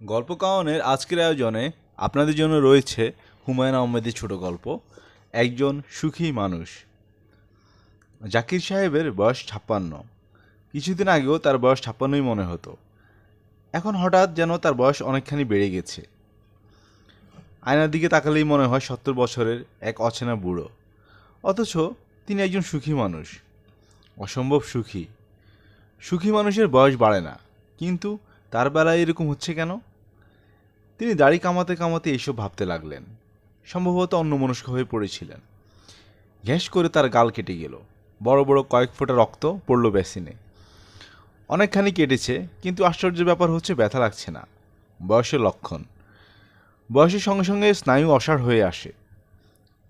গল্প কাওয়ানের আজকের আয়োজনে আপনাদের জন্য রয়েছে হুমায়ুন আহমেদের ছোট গল্প একজন সুখী মানুষ। জাকির সাহেবের বয়স ৫৬। কিছুদিন আগেও তার বয়স ৫৬ই মনে হতো। এখন হঠাৎ যেন তার বয়স অনেকখানি বেড়ে গেছে। আয়নার দিকে তাকালেই মনে হয় ৭০ বছরের এক অচেনা বুড়ো। অথচ তিনি একজন সুখী মানুষ, অসম্ভব সুখী। সুখী মানুষের বয়স বাড়ে না, কিন্তু তার বেলায় এরকম হচ্ছে কেন? তিনি দাড়ি কামাতে কামাতে এইসব ভাবতে লাগলেন। সম্ভবত অন্যমনস্ক হয়ে পড়েছিলেন। ঘ্যাস করে তার গাল কেটে গেল। বড় বড় কয়েক ফোঁটা রক্ত পড়ল বেসিনে। অনেকখানি কেটেছে, কিন্তু আশ্চর্যের ব্যাপার হচ্ছে ব্যথা লাগছে না। বয়সের লক্ষণ। বয়সের সঙ্গে সঙ্গে স্নায়ু অসাড় হয়ে আসে,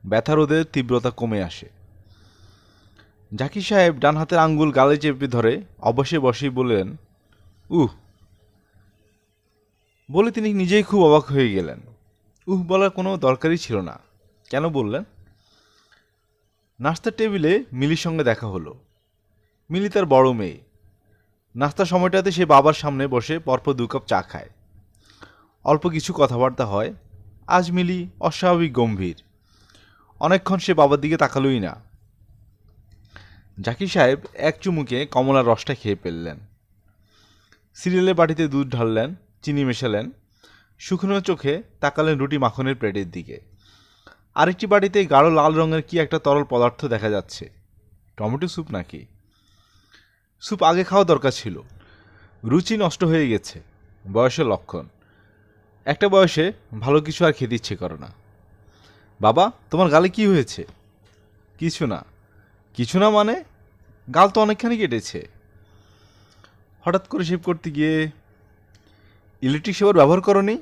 ব্যথা রোধের তীব্রতা কমে আসে। জাকির সাহেব ডান হাতের আঙ্গুল গালে চেপে ধরে অবশ্যই বসেই বললেন, উহ। বলে তিনি নিজেই খুব অবাক হয়ে গেলেন। বলার কোনো দরকারই ছিল না। কেন বললেন? নাস্তার টেবিলে মিলির সঙ্গে দেখা হলো। মিলি তার বড় মেয়ে। নাস্তার সময়টাতে সে বাবার সামনে বসে পরপর ২ কাপ চা খায়। অল্প কিছু কথাবার্তা হয়। আজ মিলি অস্বাভাবিক গম্ভীর। অনেকক্ষণ সে বাবার দিকে তাকালোই না। জাকির সাহেব এক চুমুকে কমলার রসটা খেয়ে ফেললেন। সিরিয়ালের বাটিতে দুধ ঢাললেন, চিনি মেশালেন। শুকনো চোখে তাকালেন রুটি মাখনের প্লেটের দিকে। আরেকটি বাটিতে গাঢ় লাল রঙের কি একটা তরল পদার্থ দেখা যাচ্ছে। টমেটো স্যুপ নাকি? স্যুপ আগে খাওয়া দরকার ছিল। রুচি নষ্ট হয়ে গেছে, বয়সের লক্ষণ। একটা বয়সে ভালো কিছু আর খেতে ইচ্ছে করে না। বাবা, তোমার গালে কি হয়েছে? কিছু না। কিছু না মানে? গাল তো অনেকখানি কেটেছে। হঠাৎ করে শেভ করতে গিয়ে ইলেকট্রিক শেভার ব্যবহার করনি?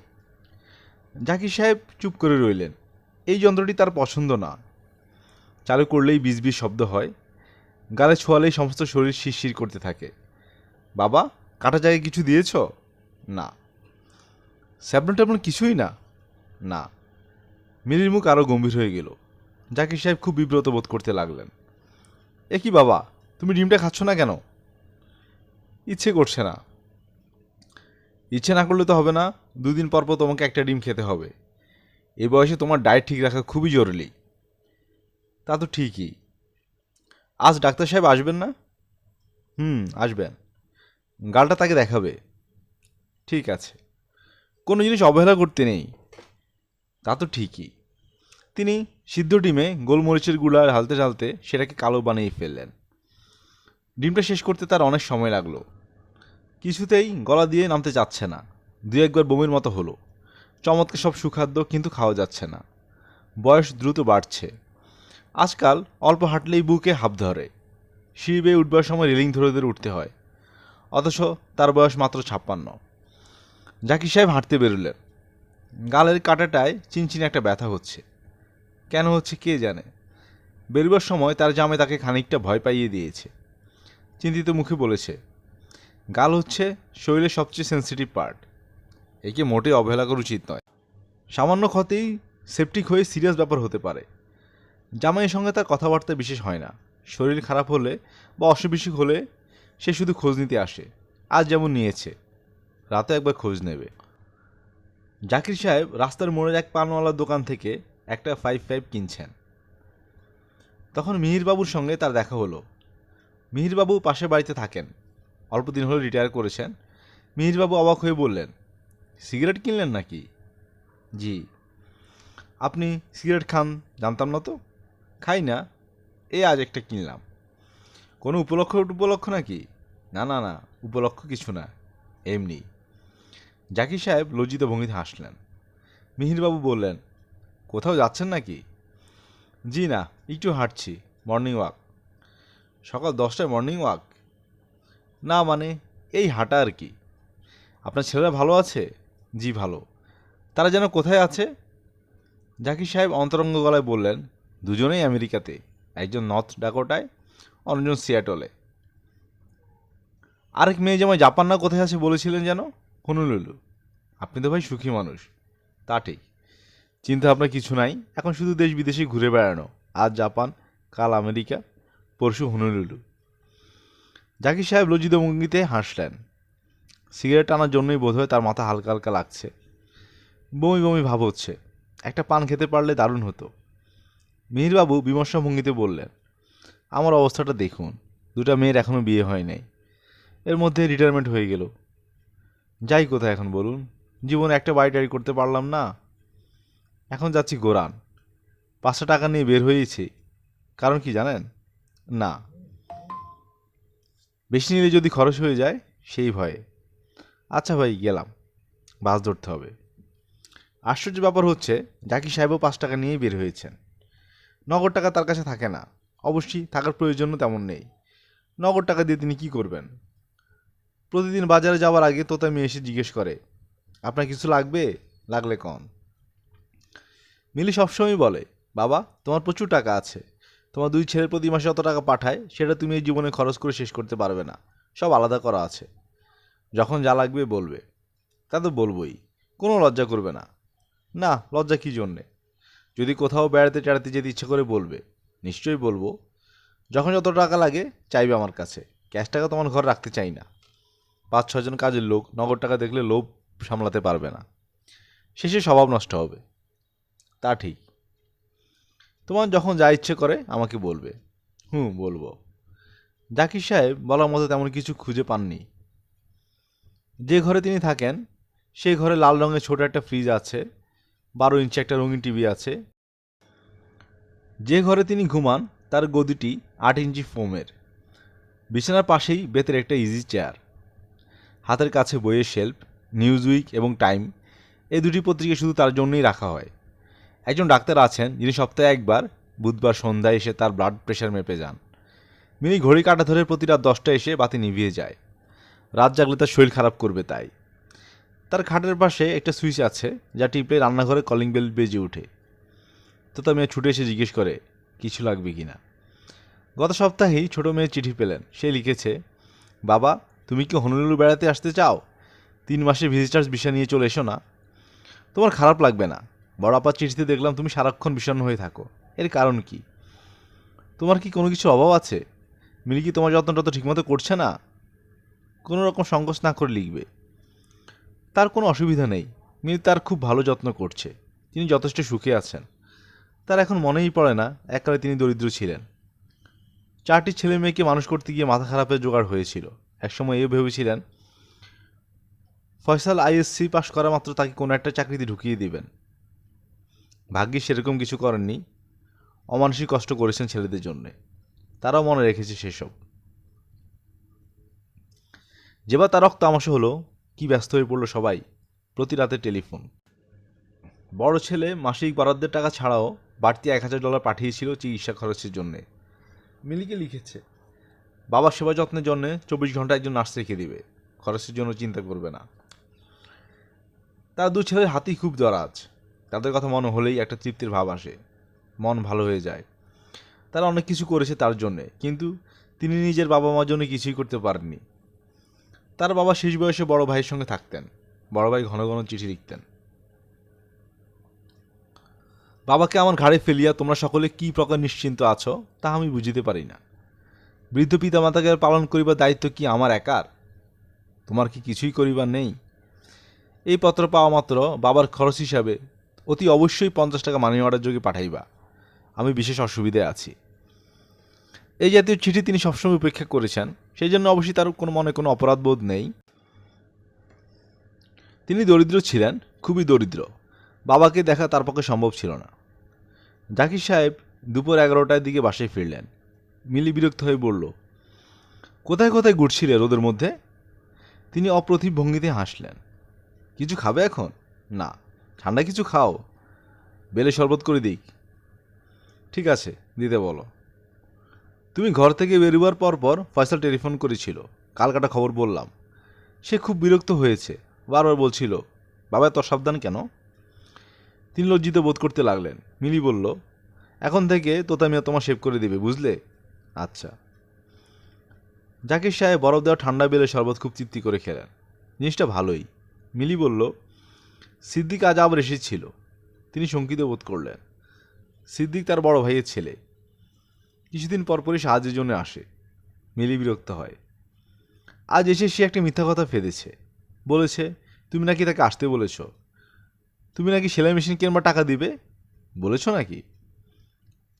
জাকির সাহেব চুপ করে রইলেন। এই যন্ত্রটি তার পছন্দ না। চালু করলেই বিজ বিজ শব্দ হয়। গালে ছোঁয়ালেই সমস্ত শরীর শিরশির করতে থাকে। বাবা, কাটা জায়গায় কিছু দিয়েছ? না। স্যাবলন ট্যাবলন কিছুই না? না। মিলির মুখ আরও গম্ভীর হয়ে গেল। জাকির সাহেব খুব বিব্রত বোধ করতে লাগলেন। এ কি বাবা, তুমি ডিমটা খাচ্ছ না কেন? ইচ্ছে করছে না। ইচ্ছে না করলে তো হবে না। ২ দিন পর পর তোমাকে একটা ডিম খেতে হবে। এই বয়সে তোমার ডায়েট ঠিক রাখা খুবই জরুরি। তা তো ঠিকই। আজ ডাক্তার সাহেব আসবেন না? আসবেন। গালটা তাকে দেখাবে। ঠিক আছে। কোনো জিনিস অবহেলা করতে নেই। তা তো ঠিকই। তিনি সিদ্ধ ডিমে গোলমরিচের গুঁড়া ঢালতে ঢালতে সেটাকে কালো বানিয়ে ফেললেন। ডিমটা শেষ করতে তার অনেক সময় লাগলো। কিছুতেই গলা দিয়ে নামতে চাচ্ছে না। ২-১ বার বমির মতো হলো। চমৎকার সব সুখাদ্য, কিন্তু খাওয়া যাচ্ছে না। বয়স দ্রুত বাড়ছে। আজকাল অল্প হাঁটলেই বুকে হাঁপ ধরে। সিঁড়ি বেয়ে উঠবার সময় রেলিং ধরে ধরে উঠতে হয়। অথচ তার বয়স মাত্র ৫৬। জাকির সাহেব হাঁটতে বেরোলেন। গালের কাঁটাটায় চিনচিনে একটা ব্যথা হচ্ছে। কেন হচ্ছে কে জানে। বেরোবার সময় তার জামে তাকে খানিকটা ভয় পাইয়ে দিয়েছে। চিন্তিত মুখে বলেছে, গাল হচ্ছে শরীরের সবচেয়ে সেন্সিটিভ পার্ট। একে মোটেই অবহেলা করা উচিত নয়। সামান্য ক্ষতেই সেপটিক হয়ে সিরিয়াস ব্যাপার হতে পারে। জামাইয়ের সঙ্গে তার কথাবার্তা বিশেষ হয় না। শরীর খারাপ হলে বা অসুখ হলে সে শুধু খোঁজ নিতে আসে। আজ যেমন নিয়েছে, রাতে একবার খোঁজ নেবে। জাকির সাহেব রাস্তার মোড়ের এক পানওয়ালার দোকান থেকে একটা 5-5 কিনছেন। তখন মিহিরবাবুর সঙ্গে তার দেখা হলো। মিহিরবাবু পাশের বাড়িতে থাকেন। অল্প দিন হলো রিটায়ার করেছেন। মিহিরবাবু অবাক হয়ে বললেন, সিগারেট কিনলেন নাকি? জি। আপনি সিগারেট খান জানতাম না তো। খাই না, এই আজ একটা কিনলাম। কোনো উপলক্ষ নাকি? না না না, উপলক্ষ কিছু না, এমনি। জাকির সাহেব লজ্জিত ভঙ্গিতে হাসলেন। মিহিরবাবু বললেন, কোথাও যাচ্ছেন নাকি? জি না, একটু হাঁটছি, মর্নিং ওয়াক। সকাল 10টায় মর্নিং ওয়াক? না মানে, এই হাঁটা আর কি। আপনার ছেলেরা ভালো আছে? জি ভালো। তারা যেন কোথায় আছে? জাকির সাহেব অন্তরঙ্গ গলায় বললেন, দুজনেই আমেরিকাতে। একজন নর্থ ডাকোটায়, অন্যজন সিয়াটলে। আরেক মেয়ে জামাই জাপান না কোথায় আছে বলেছিলেন যেন? হনুলুলু। আপনি তো ভাই সুখী মানুষ। তা ঠিক। চিন্তা ভাবনা কিছু নাই, এখন শুধু দেশ বিদেশে ঘুরে বেড়ানো। আজ জাপান, কাল আমেরিকা, পরশু হনুলুলু। জাকির সাহেব লজ্জিত ভঙ্গিতে হাসলেন। সিগারেট টানার জন্যই বোধহয় তার মাথা হালকা হালকা লাগছে, বমি বমি ভাব হচ্ছে। একটা পান খেতে পারলে দারুণ হতো। মিহিরবাবু বিমর্ষ ভঙ্গিতে বললেন, আমার অবস্থাটা দেখুন, দুটা মেয়ের এখনও বিয়ে হয় নাই, এর মধ্যে রিটায়ারমেন্ট হয়ে গেল। যাই কোথায় এখন বলুন? জীবনে একটা বাড়ি টাড়ি করতে পারলাম না। এখন যাচ্ছি গোরান, 5টা টাকা নিয়ে বের হয়েছি। কারণ কি জানেন? না, বেশি নিলে যদি খরচ হয়ে যায় সেই ভয়ে। আচ্ছা ভাই, গেলাম, বাস ধরতে হবে। আশ্চর্য ব্যাপার হচ্ছে, জাকির সাহেবও 5 টাকা নিয়েই বের হয়েছেন। নগদ টাকা তার কাছে থাকে না, অবশ্যই থাকার প্রয়োজনও তেমন নেই। নগদ টাকা দিয়ে তিনি কি করবেন? প্রতিদিন বাজারে যাওয়ার আগে তোতা মেয়ে এসে জিজ্ঞেস করে, আপনার কিছু লাগবে? লাগলে কন। মিলি সবসময় বলে, বাবা তোমার প্রচুর টাকা আছে, তোমার 2 ছেলের প্রতি মাসে যত টাকা পাঠায় সেটা তুমি এই জীবনে খরচ করে শেষ করতে পারবে না, সব আলাদা করা আছে। যখন যা লাগবে বলবে। তা তো বলবোই, কোনো লজ্জা করবে না। না, লজ্জা কী জন্যে? যদি কোথাও বেড়াতে টেড়াতে যেতে ইচ্ছে করে বলবে, নিশ্চয়ই বলবো। যখন যত টাকা লাগে চাইবে আমার কাছে, ক্যাশ টাকা তোমার ঘর রাখতে চাই না। 5-6 জন কাজের লোক নগদ টাকা দেখলে লোভ সামলাতে পারবে না, শেষে স্বভাব নষ্ট হবে। তা ঠিক। তোমার যখন যা ইচ্ছে করে আমাকে বলবে। বলবো। জাকির সাহেব বলার মতো তেমন কিছু খুঁজে পাননি। যে ঘরে তিনি থাকেন সেই ঘরে লাল রঙের ছোট একটা ফ্রিজ আছে, 12 ইঞ্চি একটা রঙিন টিভি আছে। যে ঘরে তিনি ঘুমান তার গদিটি 8 ইঞ্চি ফোমের। বিছানার পাশেই বেতের একটা ইজি চেয়ার। হাতের কাছে বইয়ের শেলফ, নিউজউইক এবং টাইম, এই দুটি পত্রিকা শুধু তার জন্যই রাখা হয়। একজন ডাক্তার আছেন যিনি সপ্তাহে একবার বুধবার সন্ধ্যায় এসে তার ব্লাড প্রেশার মেপে যান। মিনি ঘড়ি কাঁটা ধরে প্রতি রাত 10টায় এসে বাতি নিভিয়ে যায়। রাত জাগলে তার শরীর খারাপ করবে তাই। তার খাটের পাশে একটা সুইচ আছে যা টিপলে রান্নাঘরে কলিং বেল বেজে ওঠে। তোতা মেয়ে ছুটে এসে জিজ্ঞেস করে, কিছু লাগবে কি না। গত সপ্তাহেই ছোট মেয়ে চিঠি পেলেন। সে লিখেছে, বাবা তুমি কি হনুলুলু বেড়াতে আসতে চাও? 3 মাসের ভিজিটার্স ভিসা নিয়ে চলে এসো না। তোমার খারাপ লাগবে না। বড় আপার চিঠিতে দেখলাম তুমি সারাক্ষণ বিষণ্ণ হয়ে থাকো। এর কারণ কি? তোমার কি কোনো কিছু অভাব আছে? মিলি কি তোমার যত্নটা তো ঠিকমতো করছে না? কোনো রকম সংকোচ না করে লিখবে। তার কোনো অসুবিধা নেই, মিলি তার খুব ভালো যত্ন করছে। তিনি যথেষ্ট সুখে আছেন। তার এখন মনেই পড়ে না এককালে তিনি দরিদ্র ছিলেন। 4টি ছেলে মেয়েকে মানুষ করতে গিয়ে মাথা খারাপের জোগাড় হয়েছিল। একসময় এও ভেবেছিলেন ফয়সাল আইএসসি পাশ করা মাত্র তাকে কোনো একটা চাকরিতে ঢুকিয়ে দিবেন। ভাগ্যে সেরকম কিছু করেননি। অমানসিক কষ্ট করেছেন ছেলেদের জন্যে, তারাও মনে রেখেছে সেসব। যেবার তার রক্ত আমাশা হলো, কি ব্যস্ত হয়ে পড়লো সবাই। প্রতি রাতে টেলিফোন। বড় ছেলে মাসিক বরাদ্দের টাকা ছাড়াও বাড়তি $1000 পাঠিয়েছিল চিকিৎসা খরচের জন্যে। মিলিকে লিখেছে, বাবার সেবা যত্নের জন্য 24 ঘন্টা একজন নার্স রেখে দিবে, খরচের জন্য চিন্তা করবে না। তার 2 ছেলের হাতেই খুব দরাজ। তাদের কথা মনে হলেই একটা তৃপ্তির ভাব আসে, মন ভালো হয়ে যায়। তারা অনেক কিছু করেছে তার জন্যে, কিন্তু তিনি নিজের বাবা মার জন্য কিছুই করতে পারেননি। তার বাবা শেষ বয়সে বড় ভাইয়ের সঙ্গে থাকতেন। বড় ভাই ঘন ঘন চিঠি লিখতেন। বাবাকে আমার ঘাড়ে ফেলিয়া তোমরা সকলে কি প্রকার নিশ্চিন্ত আছো তা আমি বুঝিতে পারি না। বৃদ্ধ পিতামাতাকে পালন করিবার দায়িত্ব কি আমার একার? তোমার কি কিছুই করিবার নেই? এই পত্র পাওয়া মাত্র বাবার খরচ হিসাবে অতি অবশ্যই 50 টাকা মানি অর্ডার যোগে পাঠাইবা। আমি বিশেষ অসুবিধায় আছি। এই জাতীয় চিঠি তিনি সবসময় উপেক্ষা করেছেন, সেই জন্য অবশ্যই তার কোনো মনে কোনো অপরাধবোধ নেই। তিনি দরিদ্র ছিলেন, খুবই দরিদ্র। বাবাকে দেখা তার পক্ষে সম্ভব ছিল না। জাকির সাহেব দুপুর 11টার দিকে বাসায় ফিরলেন। মিলি বিরক্ত হয়ে বলল, কোথায় কোথায় ঘুরছিলে রোদের মধ্যে? তিনি অপ্রতিভ ভঙ্গিতে হাসলেন। কিছু খাবে এখন? না। ঠান্ডা কিছু খাও? বেলে শরবত করে দিক? ঠিক আছে, দিতে বলো। তুমি ঘর থেকে বেরোবার পর ফয়সাল টেলিফোন করেছিল, কালকাটা খবর বললাম। সে খুব বিরক্ত হয়েছে, বারবার বলছিল, বাবা এত সাবধান কেন? তিনি লজ্জিত বোধ করতে লাগলেন। মিলি বলল, এখন থেকে তোতা মিয়া তোমার সেভ করে দেবে, বুঝলে? আচ্ছা। জাকির সাহেব বরফ দেওয়া ঠান্ডা বেলে শরবত খুব তৃপ্তি করে খেলেন। জিনিসটা ভালোই। মিলি বলল, সিদ্দিক আজ আবার এসেছিল। তিনি শঙ্কিত বোধ করলেন। সিদ্দিক তার বড় ভাইয়ের ছেলে। কিছুদিন পরপরই সাহায্যের জন্য আসে। মিলি বিরক্ত হয়। আজ এসে সে একটা মিথ্যা কথা ফেঁদেছে। বলেছে তুমি নাকি তাকে আসতে বলেছ। তুমি নাকি সেলাই মেশিন কিনবার টাকা দিবে বলেছ নাকি?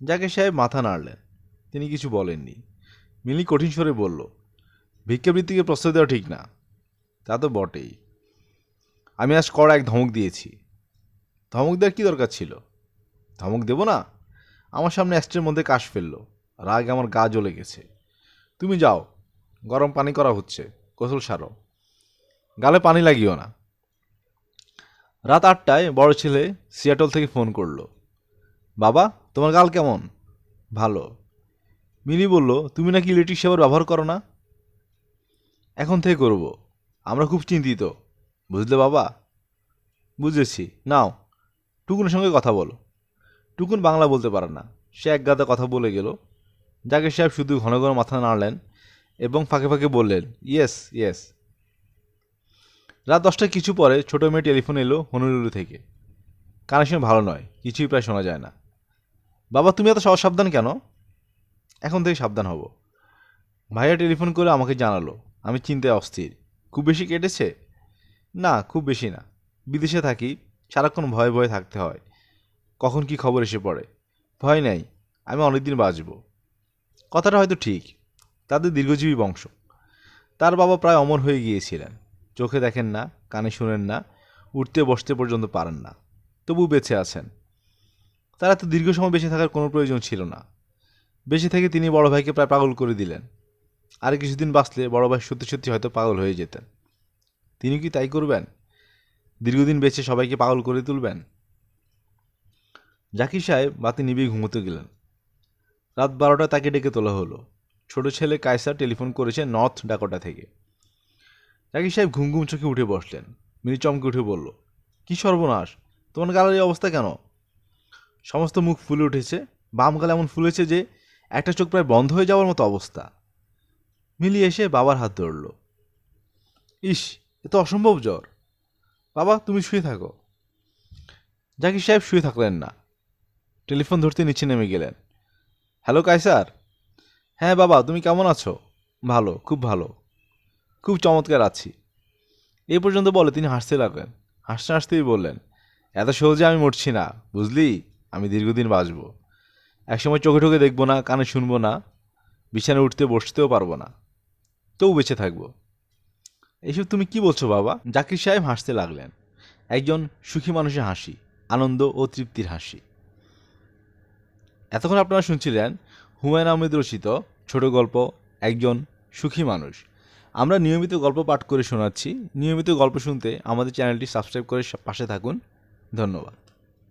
জাকির সাহেব মাথা নাড়লেন, তিনি কিছু বলেননি। মিলি কঠিন স্বরে বলল, ভিক্ষাবৃত্তিকে প্রশ্রয় দেওয়া ঠিক না। তা তো বটেই। আমি আজ কড়া এক ধমক দিয়েছি। ধমক দেওয়ার কী দরকার ছিল? ধমক দেব না? আমার সামনে অ্যাস্ট্রের মধ্যে কাশ ফেললো, রাগ আমার গা জ্বলে গেছে। তুমি যাও, গরম পানি করা হচ্ছে, গোসল সারো, গালে পানি লাগিও না। রাত 8টায় বড় ছেলে সিয়াটল থেকে ফোন করলো, বাবা তোমার গাল কেমন? ভালো। মিনি বলল, তুমি নাকি ইলেকট্রিক শাওয়ার ব্যবহার করো না? এখন থেকে করব, আমরা খুব চিন্তিত, বুঝলে বাবা? বুঝেছি, নাও টুকুনের সঙ্গে কথা বলো। টুকুন বাংলা বলতে পারে না, সে একগাদা কথা বলে গেল। জাকির সাহেব শুধু ঘন ঘন মাথা নাড়লেন এবং ফাঁকে ফাঁকে বললেন, ইয়েস ইয়েস। রাত 10টায় কিছু পরে ছোট মেয়ে টেলিফোন এলো হনুলুলু থেকে। কানেকশন ভালো নয়, কিছুই প্রায় শোনা যায় না। বাবা তুমি এত সাবধান কেন? এখন থেকে সাবধান হব। ভাইয়া টেলিফোন করে আমাকে জানালো, আমি চিন্তায় অস্থির। খুব বেশি কেটেছে? না, খুব বেশি না। বিদেশে থাকি, সারাক্ষণ ভয়ে ভয়ে থাকতে হয়, কখন কি খবর এসে পড়ে। ভয় নেই, আমি অনেকদিন বাঁচব। কথাটা হয়তো ঠিক, তাদের দীর্ঘজীবী বংশ। তার বাবা প্রায় অমর হয়ে গিয়েছিলেন, চোখে দেখেন না, কানে শোনেন না, উঠতে বসতে পর্যন্ত পারেন না, তবু বেঁচে আছেন। তারা তো দীর্ঘ সময় বেঁচে থাকার কোনো প্রয়োজন ছিল না। বেঁচে থেকে তিনি বড় ভাইকে প্রায় পাগল করে দিলেন। আর কিছুদিন বাঁচলে বড় ভাই সত্যি সত্যি হয়তো পাগল হয়ে যেতেন। তিনি কি তাই করবেন? দীর্ঘদিন বেঁচে সবাইকে পাগল করে তুলবেন? জাকির সাহেব বাতি নিভিয়ে ঘুমোতে গেলেন। রাত 12টায় তাকে ডেকে তোলা হলো। ছোট ছেলে কায়সার টেলিফোন করেছে নর্থ ডাকোটা থেকে। জাকির সাহেব ঘুম ঘুম চোখে উঠে বসলেন। মিনি চমকে উঠে বলল, কি সর্বনাশ, তোমার গালের এই অবস্থা কেন? সমস্ত মুখ ফুলে উঠেছে, বাম গালে এমন ফুলেছে যে একটা চোখ প্রায় বন্ধ হয়ে যাওয়ার মতো অবস্থা। মিলি এসে বাবার হাত ধরল। ইস, এ তো অসম্ভব জ্বর। বাবা তুমি শুয়ে থাকো। জাকির সাহেব শুয়ে থাকলেন না, টেলিফোন ধরতে নিচে নেমে গেলেন। হ্যালো কায়সার। হ্যাঁ বাবা, তুমি কেমন আছো? ভালো, খুব ভালো, খুব চমৎকার আছি। এই পর্যন্ত বলে তিনি হাসতে লাগলেন। হাসতে হাসতেই বললেন, এত সহজে আমি মরছি না, বুঝলি? আমি দীর্ঘদিন বাঁচব। একসময় চোখে ঠোকে দেখবো না, কানে শুনবো না, বিছানায় উঠতে বসতেও পারবো না, তবু বেঁচে থাকবো। এইসব তুমি কি বলছো বাবা? জাকির সাহেব হাসতে লাগলেন। একজন সুখী মানুষের হাসি, আনন্দ ও তৃপ্তির হাসি। এতক্ষণ আপনারা শুনছিলেন হুমায়ুন আহমেদ রচিত ছোট গল্প একজন সুখী মানুষ। আমরা নিয়মিত গল্প পাঠ করে শোনাচ্ছি। নিয়মিত গল্প শুনতে আমাদের চ্যানেলটি সাবস্ক্রাইব করে পাশে থাকুন। ধন্যবাদ।